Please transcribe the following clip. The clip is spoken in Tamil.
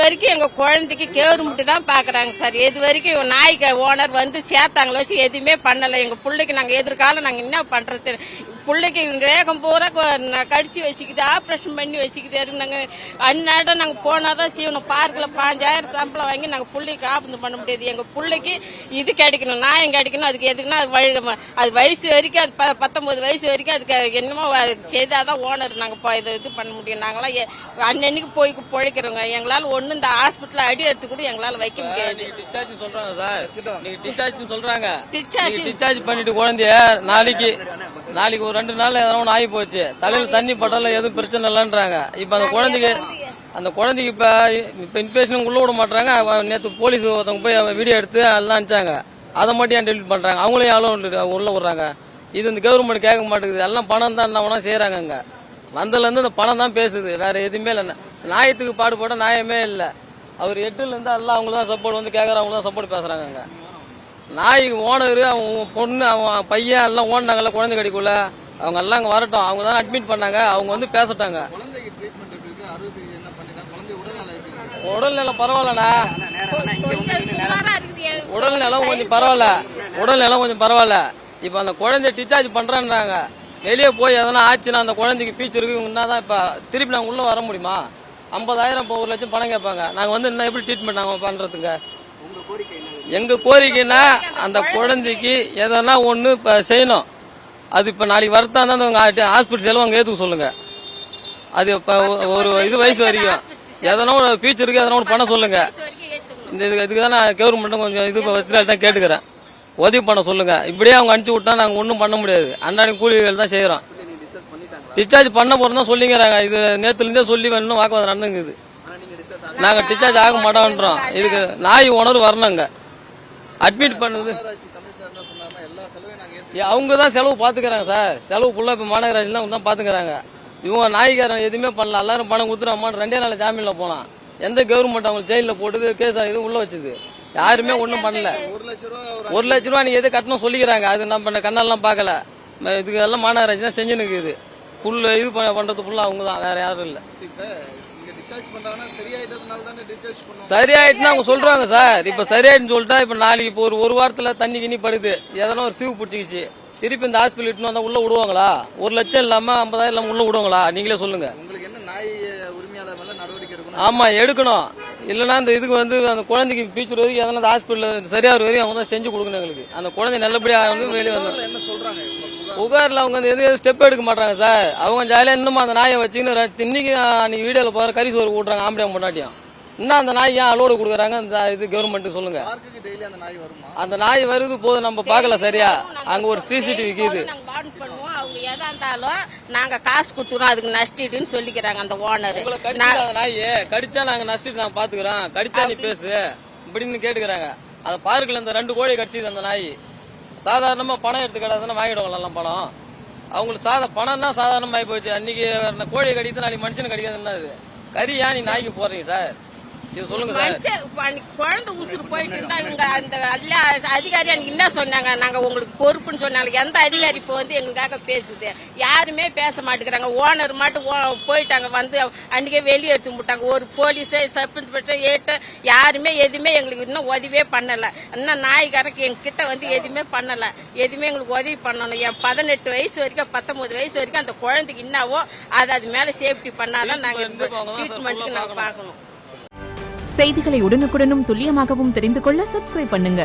வரைக்கும் எங்க குழந்தைக்கு கவர்மெண்ட் தான் பாக்குறாங்க சார். எது வரைக்கும் நாய்க்கு ஓனர் வந்து சேர்த்தாங்களோ எதுவுமே பண்ணல. எங்க பிள்ளைக்கு நாங்க எதிர்காலம் நாங்க என்ன பண்றது? பிள்ளைக்கு வேகம் பூரா கடிச்சு வச்சுக்குது, ஆப்ரேஷன் பண்ணி வச்சுக்குது. அதுக்கு நாங்க அந்நாட்டம் நாங்க போனாதான் செய்யணும். பார்க்கில் 5000 சம்பளம் வாங்கி நாங்க பிள்ளைக்கு ஆபத்து பண்ண முடியாது. எங்க பிள்ளைக்கு இது கிடைக்கணும், நாயம் கிடைக்கணும். அதுக்கு எதுக்குன்னா அது வயசு வரைக்கும், அது 19 வயசு வரைக்கும் அதுக்கு என்னமோ செய்தாதான் ஓனர் நாங்க இது பண்ண முடியும். நாங்களாம் அன்னன்னைக்கு போய் பிழைக்கிறோங்க. எங்களால ஒண்ணு இந்த ஹாஸ்பிட்டல் அடி எடுத்து கூட எங்களால வைக்க முடியாது. டிஸ்சார்ஜ் சொல்றாங்க சார், நீங்க டிஸ்சார்ஜ் சொல்றாங்க. டிஸ்சார்ஜ் பண்ணிட்டு குழந்தைய நாளைக்கு ஒரு 2 நாள் ஏதாவது ஒன்று ஆகி போச்சு, தலையில தண்ணி பட்டால எதுவும் பிரச்சனை இல்லைன்றாங்க. இப்ப அந்த குழந்தைக்கு இப்ப இன்ஃபெக்ஷன் உள்ள விட மாட்டாங்க. நேற்று போலீஸ் ஒருத்தவங்க போய் வீடியோ எடுத்து எல்லாம் அனுப்பிச்சாங்க. அதை மட்டும் ஏன் டெலிட் பண்றாங்க? அவங்களும் யாரும் உள்ள விடுறாங்க. இது இந்த கவர்மெண்ட் கேட்க மாட்டேங்குது. எல்லாம் பணம் தான் என்ன செய்யறாங்க. அங்க வந்ததுல இருந்து இந்த பணம் தான் பேசுது, வேற எதுவுமே இல்லை. நியாயத்துக்கு பாடுபட நியாயமே இல்லை. அவர் 8ல இருந்து எல்லாம் அவங்க தான் சப்போர்ட் வந்து கேட்கறவங்க தான் சப்போர்ட் பேசுறாங்க. அங்க நாய்க்கு ஓனர், அவங்க பொண்ணு, அவன் பையன் எல்லாம் ஓடினாங்கல்ல குழந்தை கடிக்குள்ள, அவங்க எல்லாம் அங்க வரட்டும். அவங்க தான் அட்மிட் பண்ணாங்க. அவங்க வந்து பேசட்டாங்க. உடல்நலம் பரவாயில்லண்ணா, உடல்நலம் கொஞ்சம் பரவாயில்ல. இப்ப அந்த குழந்தைய டிஸ்சார்ஜ் பண்றேன்றாங்க. வெளியே போய் எதனா ஆச்சுன்னா அந்த குழந்தைக்கு பீச்சு இருக்கு தான். இப்ப திருப்பி நாங்க உள்ள வர முடியுமா? 50,000 இப்போ 1 லட்சம் பணம் கேட்பாங்க. நாங்க வந்து என்ன எப்படி ட்ரீட்மெண்ட் நாங்க பண்றதுங்க? எங்க கோரிக்கைன்னா அந்த குழந்தைக்கு எதனா ஒண்ணு இப்ப செய்யணும். அது இப்ப நாளைக்கு வரத்தான் தான் ஹாஸ்பிட்டல் செலவு அங்க ஏத்துக்க சொல்லுங்க. அது இப்ப ஒரு வயசு வரைக்கும் எதனா ஒரு பீச்சு இருக்கு, எதனா ஒன்று பண்ண சொல்லுங்க. இதுக்கு தான் நான் கவர்மெண்ட்டும் கொஞ்சம் இது தான் கேட்டுக்கிறேன், உதவி பண்ண சொல்லுங்க. இப்படியே அவங்க அனுப்பிச்சு விட்டா நாங்க ஒன்றும் பண்ண முடியாது. அன்றாடி கூலிகள் தான் செய்யறோம். டிஸ்சார்ஜ் பண்ண போறோம் சொல்லிங்கிறாங்க. இது நேத்துல இருந்தே சொல்லி இன்னும் வாக்குவாதம் நடந்துங்குது. நாங்க டிஸ்சார்ஜ் ஆக மாட்டோம்ன்றோம். இதுக்கு நாய் உணர்வு வரணுங்க. அட்மிட் பண்ணுது அவங்க தான் செலவு பாத்துக்கிறாங்க சார். செலவு ஃபுல்லா இப்ப மாநகராட்சி தான் பாத்துக்கிறாங்க. இவங்க நாய்க்காரன் எதுவுமே பண்ணல. எல்லாரும் பணம் கொடுத்துருவாமா 2 நாள் ஜாமீன்ல போனான். எந்த கவர்மெண்ட் அவங்க ஜெயில போட்டு கேஸ் இது உள்ள வச்சுது? யாருமே ஒன்றும் பண்ணல. 1 லட்ச ரூபா நீங்க எது கட்டணும் சொல்லிக்கிறாங்க. அது நம்ம கண்ணெல்லாம் பார்க்கல. இதுக்கு எல்லாம் மாநகராட்சி தான் செஞ்சு நிற்குது. ஃபுல் இது பண்றது ஃபுல்லா அவங்க தான், வேற யாரும் இல்லை. சரியாயிட்டுன்னு அவங்க சொல்றாங்க சார். இப்ப சரியாயிட்டுன்னு சொல்லிட்டா இப்ப நாளைக்கு இப்போ ஒரு வாரத்துல தண்ணி கிண்ணி படுது, எதனா ஒரு சீவு பிடிச்சிக்கிச்சு, திருப்பி இந்த ஹாஸ்பிட்டல் இட்டுன்னு வந்தா உள்ள விடுவாங்களா? 1 லட்சம் இல்லாம 50,000 இல்லாம உள்ள விடுவாங்களா? நீங்களே சொல்லுங்க. ஆமா எடுக்கணும். இல்லைன்னா இந்த இதுக்கு வந்து அந்த குழந்தைக்கு பீச்சு வரைக்கும் எதனா ஹாஸ்பிட்டல் சரியா வரைக்கும் அவங்க தான் செஞ்சு கொடுக்கணும் எங்களுக்கு. அந்த குழந்தை நல்லபடியா வந்து வெளியே வந்து புகார்ல அவங்க எதுவும் ஸ்டெப் எடுக்க மாட்டாங்க சார். அவங்க ஜாலியா இன்னும் அந்த நாயை வச்சுன்னு இன்னைக்கு அன்னைக்கு வீடியோல போற கறி சோறு கூட்டுறாங்க ஆம்பளை பொண்டாட்டியும். இன்னும் அந்த நாய் ஏன் அலோடு கொடுக்குறாங்க? அந்த இது கவர்மெண்ட் சொல்லுங்க. அந்த நாய் வருது போதும், நம்ம பாக்கல சரியா. அங்க ஒரு சிசிடிவி இருக்குது. அவங்க எதா இருந்தாலும் நாங்க காசு கொடுத்துறோம், அதுக்கு நஷ்டீடுன்னு சொல்லிக்கிறாங்க அந்த ஓனர். நாய் கடிச்சா நாங்க நஷ்டீடு நாங்க பாத்துக்கிறோம், கடிச்சா நீ பேசு இப்படின்னு கேட்டுக்கிறாங்க. அந்த பார்க்கல இந்த 2 கோழி கடிச்சது அந்த நாய். சாதாரணமா பணம் எடுத்து கிடாதுன்னா வாங்கிடுவாங்க எல்லாம் பணம். அவங்களுக்கு பணம்னா சாதாரணமாகி போச்சு. அன்னைக்கு கோழியை கடித்து நாளைக்கு மனுஷனை கடிக்காதுன்னா அது கறி ஏன் நீ நாய்க்கு போடுறீங்க சார்? இது சொல்லுங்க சார். குழந்தை உசுறு போயிட்டு இருந்தா இவங்க அந்த எல்லா அதிகாரி அன்னைக்கு என்ன சொன்னாங்க? நாங்க உங்களுக்கு பொறுப்புன்னு சொன்னாங்க. எந்த அதிகாரி இப்போ வந்து எங்களுக்காக பேசுது? யாருமே பேச மாட்டேங்கிறாங்க. ஓனர் மட்டும் போயிட்டாங்க, வந்து அன்னைக்கே வெளியே எடுத்து விட்டாங்க. ஒரு போலீஸ் சப் இன்ஸ்பெக்டர் யாருமே எதுவுமே எங்களுக்கு இன்னும் உதவியே பண்ணல. இன்னும் நாய்க்காரக்கு எங்ககிட்ட வந்து எதுவுமே பண்ணல. எதுவுமே எங்களுக்கு உதவி பண்ணணும். என் 18 வயசு வரைக்கும் 19 வயசு வரைக்கும் அந்த குழந்தைக்கு என்னவோ அது மேல சேஃப்டி பண்ணாதான் நாங்க ட்ரீட்மெண்ட்டுக்கு நாங்க பார்க்கணும். செய்திகளை உடனுக்குடனும் துல்லியமாகவும் தெரிந்து கொள்ள சப்ஸ்கிரைப் பண்ணுங்க.